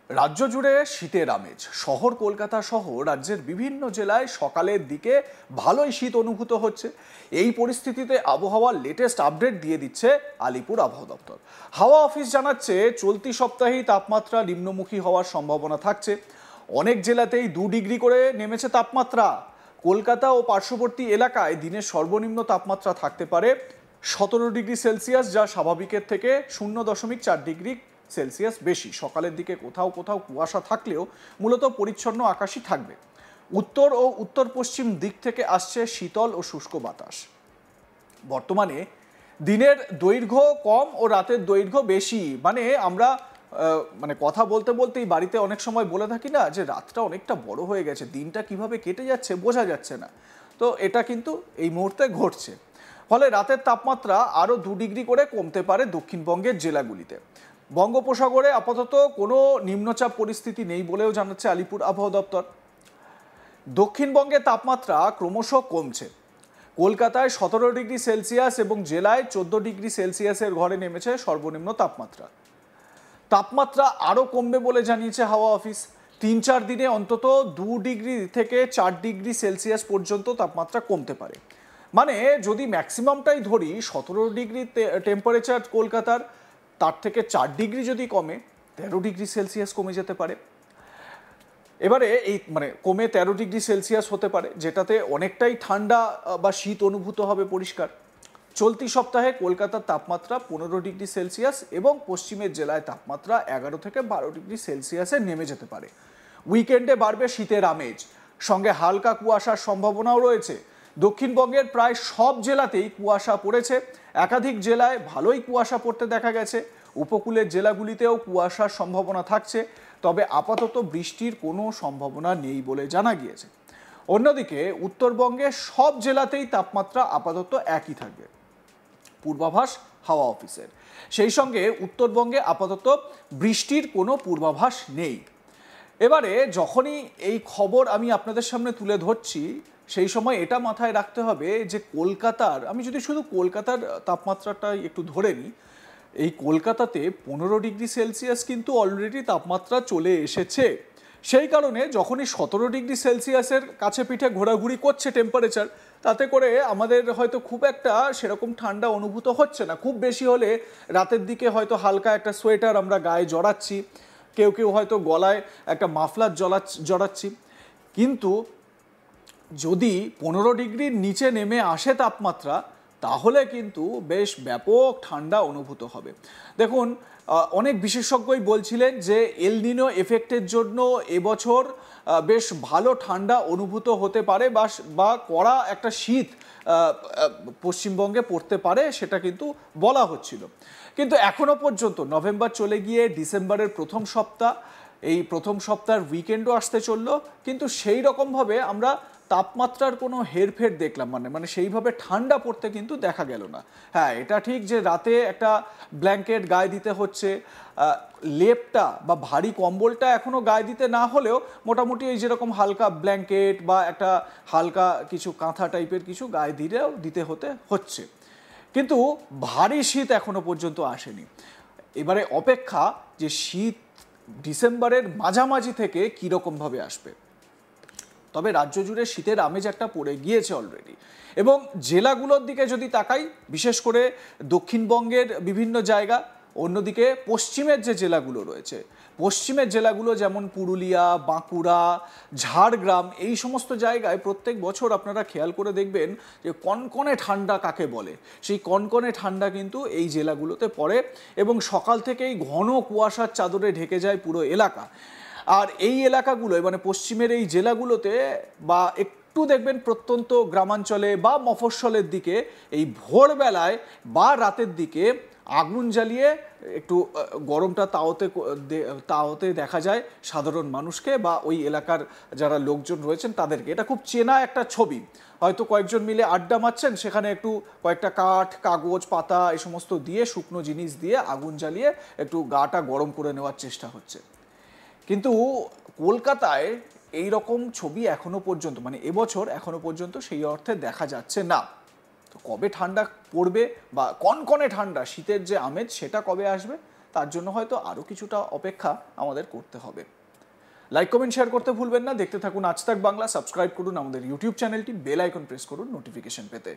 রাজ্য জুড়ে শীতের আমেজ। শহর কলকাতা সহ রাজ্যের বিভিন্ন জেলায় সকালের দিকে ভালোই শীত অনুভূত হচ্ছে। এই পরিস্থিতিতে আবহাওয়ার লেটেস্ট আপডেট দিয়ে দিচ্ছে আলিপুর আবহাওয়া দপ্তর। হাওয়া অফিস জানাচ্ছে চলতি সপ্তাহেই তাপমাত্রা নিম্নমুখী হওয়ার সম্ভাবনা থাকছে। অনেক জেলাতেই 2 ডিগ্রি করে নেমেছে তাপমাত্রা। কলকাতা ও পার্শ্ববর্তী এলাকায় দিনের সর্বনিম্ন তাপমাত্রা থাকতে পারে 17 ডিগ্রি সেলসিয়াস, যা স্বাভাবিকের থেকে 0.4 ডিগ্রি সেলসিয়াস বেশি। সকালের দিকে কোথাও কোথাও কুয়াশা থাকলেও মূলত পরিচ্ছন্ন আকাশই থাকবে। উত্তর ও উত্তর পশ্চিম দিক থেকে আসছে শীতল ও শুষ্ক বাতাস। বর্তমানে দিনের দৈর্ঘ্য কম ও রাতের দৈর্ঘ্য বেশি। আমরা কথা বলতে বলতেই বাড়িতে অনেক সময় বলে থাকি না যে রাতটা অনেকটা বড় হয়ে গেছে, দিনটা কিভাবে কেটে যাচ্ছে বোঝা যাচ্ছে না। তো এটা কিন্তু এই মুহূর্তে ঘটছে। ফলে রাতের তাপমাত্রা আরও 2 ডিগ্রি করে কমতে পারে দক্ষিণবঙ্গের জেলাগুলিতে। বঙ্গোপসাগরে আপাতত কোনো নিম্নচাপ পরিস্থিতি নেই বলেও জানাচ্ছে আলিপুর আবহাওয়া দপ্তর। দক্ষিণবঙ্গে তাপমাত্রা ক্রমশ কমছে। কলকাতায় 17 ডিগ্রি সেলসিয়াস এবং জেলায় 14 ডিগ্রি সেলসিয়াসের ঘরে নেমেছে সর্বনিম্ন তাপমাত্রা। তাপমাত্রা আরও কমবে বলে জানিয়েছে হাওয়া অফিস। 3-4 দিনে অন্তত 2 ডিগ্রি থেকে 4 ডিগ্রি সেলসিয়াস পর্যন্ত তাপমাত্রা কমতে পারে। যদি ম্যাক্সিমামটাই ধরি 17 ডিগ্রি টেম্পারেচার কলকাতার, তার থেকে 4 ডিগ্রি যদি কমে 13 ডিগ্রি সেলসিয়াস কমে যেতে পারে। এবারে এই কমে 13 ডিগ্রি সেলসিয়াস হতে পারে, যেটাতে অনেকটাই ঠান্ডা বা শীত অনুভূত হবে পরিষ্কার। চলতি সপ্তাহে কলকাতার তাপমাত্রা 15 ডিগ্রি সেলসিয়াস এবং পশ্চিমের জেলায় তাপমাত্রা 11 থেকে 12 ডিগ্রি সেলসিয়াসে নেমে যেতে পারে। উইকেন্ডে বাড়বে শীতের আমেজ, সঙ্গে হালকা কুয়াশার সম্ভাবনাও রয়েছে। দক্ষিণবঙ্গের প্রায় সব জেলাতেই কুয়াশা পড়েছে। একাধিক জেলায় ভালোই কুয়াশা পড়তে দেখা গেছে। উপকূলের জেলাগুলিতেও কুয়াশার সম্ভাবনা থাকছে, তবে আপাতত বৃষ্টির কোনো সম্ভাবনা নেই বলে জানা গিয়েছে। অন্যদিকে উত্তরবঙ্গে সব জেলাতেই তাপমাত্রা আপাতত একই থাকবে, পূর্বাভাস হাওয়া অফিসের। সেই সঙ্গে উত্তরবঙ্গে আপাতত বৃষ্টির কোনো পূর্বাভাস নেই। এবারে যখনই এই খবর আমি আপনাদের সামনে তুলে ধরছি, সেই সময় এটা মাথায় রাখতে হবে যে কলকাতার, আমি যদি শুধু কলকাতার তাপমাত্রাটা একটু ধরে নিই, এই কলকাতাতে 15 ডিগ্রি সেলসিয়াস কিন্তু অলরেডি তাপমাত্রা চলে এসেছে। সেই কারণে যখনই 17 ডিগ্রি সেলসিয়াসের কাছে পিঠে ঘোরাঘুরি করছে টেম্পারেচার, তাতে করে আমাদের হয়তো খুব একটা সেরকম ঠান্ডা অনুভূত হচ্ছে না। খুব বেশি হলে রাতের দিকে হয়তো হালকা একটা সোয়েটার আমরা গায়ে জড়াচ্ছি, কেউ কেউ হয়তো গলায় একটা মাফলার জড়াচ্ছি। কিন্তু যদি 15 ডিগ্রির নিচে নেমে আসে তাপমাত্রা, তাহলে কিন্তু বেশ ব্যাপক ঠান্ডা অনুভূত হবে। দেখুন, অনেক বিশেষজ্ঞই বলছিলেন যে এল নিনো এফেক্টের জন্য এবছর বেশ ভালো ঠান্ডা অনুভূত হতে পারে বা কড়া একটা শীত পশ্চিমবঙ্গে পড়তে পারে, সেটা কিন্তু বলা হচ্ছিল। কিন্তু এখনো পর্যন্ত নভেম্বর চলে গিয়ে ডিসেম্বরের প্রথম সপ্তাহ, এই প্রথম সপ্তাহের উইকেন্ডও আসতে চললো, কিন্তু সেই রকমভাবে আমরা তাপমাত্রার কোনো হেরফের দেখলাম সেইভাবে ঠান্ডা পড়তে কিন্তু দেখা গেল না। হ্যাঁ, এটা ঠিক যে রাতে একটা ব্ল্যাঙ্কেট গায়ে দিতে হচ্ছে, লেপটা বা ভারী কম্বলটা এখনও গায়ে দিতে না হলেও মোটামুটি এই যেরকম হালকা ব্ল্যাঙ্কেট বা একটা হালকা কিছু কাঁথা টাইপের কিছু গায়ে দিতে হচ্ছে। কিন্তু ভারী শীত এখনো পর্যন্ত আসেনি। এবারে অপেক্ষা যে শীত ডিসেম্বরের মাঝামাঝি থেকে কীরকমভাবে আসবে। তবে রাজ্য জুড়ে শীতের আমেজ একটা পড়ে গিয়েছে অলরেডি। এবং জেলাগুলোর দিকে যদি তাকাই, বিশেষ করে দক্ষিণবঙ্গের বিভিন্ন জায়গা, অন্যদিকে পশ্চিমের যে জেলাগুলো রয়েছে, পশ্চিমের জেলাগুলো যেমন পুরুলিয়া, বাঁকুড়া, ঝাড়গ্রাম, এই সমস্ত জায়গায় প্রত্যেক বছর আপনারা খেয়াল করে দেখবেন যে কনকনে ঠান্ডা কাকে বলে, সেই কনকনে ঠান্ডা কিন্তু এই জেলাগুলোতে পড়ে এবং সকাল থেকেই ঘন কুয়াশার চাদরে ঢেকে যায় পুরো এলাকা। আর এই এলাকাগুলোয় পশ্চিমের এই জেলাগুলোতে বা একটু দেখবেন প্রত্যন্ত গ্রামাঞ্চলে বা মফস্বলের দিকে এই ভোরবেলায় বা রাতের দিকে আগুন জ্বালিয়ে একটু গরমটা তাওতে দেখা যায় সাধারণ মানুষকে বা ওই এলাকার যারা লোকজন রয়েছেন তাদেরকে। এটা খুব চেনা একটা ছবি। হয়তো কয়েকজন মিলে আড্ডা মারছেন, সেখানে একটু কয়েকটা কাঠ, কাগজ, পাতা এই সমস্ত দিয়ে, শুকনো জিনিস দিয়ে আগুন জ্বালিয়ে একটু গাটা গরম করে নেওয়ার চেষ্টা হচ্ছে। কিন্তু কলকাতায় এই রকম ছবি এখনো পর্যন্ত এবছর এখনো পর্যন্ত সেই অর্থে দেখা যাচ্ছে না। তো কবে ঠান্ডা পড়বে বা কনকনে ঠান্ডা শীতের যে আমেজ সেটা কবে আসবে তার জন্য হয়তো আরও কিছুটা অপেক্ষা আমাদের করতে হবে। লাইক কমেন্ট শেয়ার করতে ভুলবেন না। দেখতে থাকুন আজ তাক বাংলা। সাবস্ক্রাইব করুন আমাদের ইউটিউব চ্যানেলটি, বেল আইকন প্রেস করুন নোটিফিকেশন পেতে।